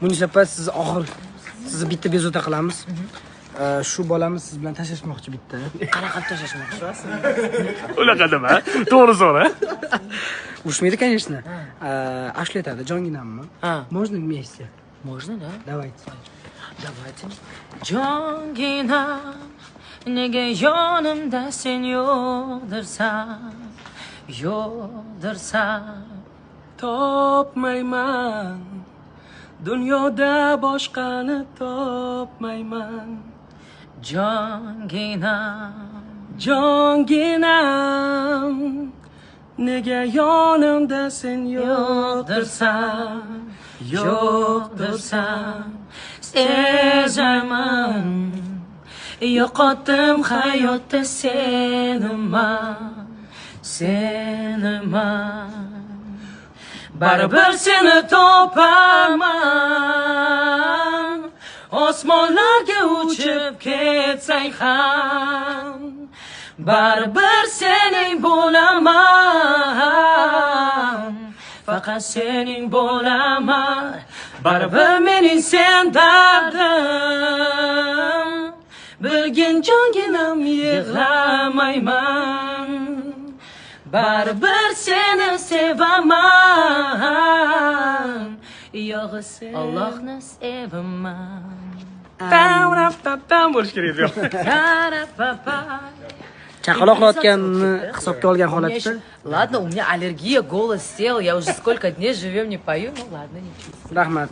Munisa opa, sizni bitta bezovta qilamiz. Shu bolamiz siz bilan tashlashmoqchi bitta. Qanaqa tashlashmoqchi? Unaqa dema, to'g'ri so'ra. Ushmaydi, конечно. Ashli aytadi, jonginammi? Можно вместе? Можно, да? Давайте. Давайте. Jonginam, nega yonimda sen yo'qdirsan. Topmayman. Dunyoda boshqani topmayman. Jonginam, nega yonimda sen yo'qdirsan. Sezaman, yo'qotdim hayotda seniman. Baribir seni topaman, osmonlarga uchib ketsang ham. Baribir sening bo'laman, faqat sening bo'laman. Baribir mening sen dardim, bilgin jonginam yig'lamayman. Baribir seni sevaman, yog'i sen Allohni sevaman. Tam bo'lish kerak edi. Chaqaloq qilayotganini hisobga olgan holatda. Ладно, у меня аллергия, голос сел, я уже сколько дней живем не пою, ну ладно, ничего. Rahmat.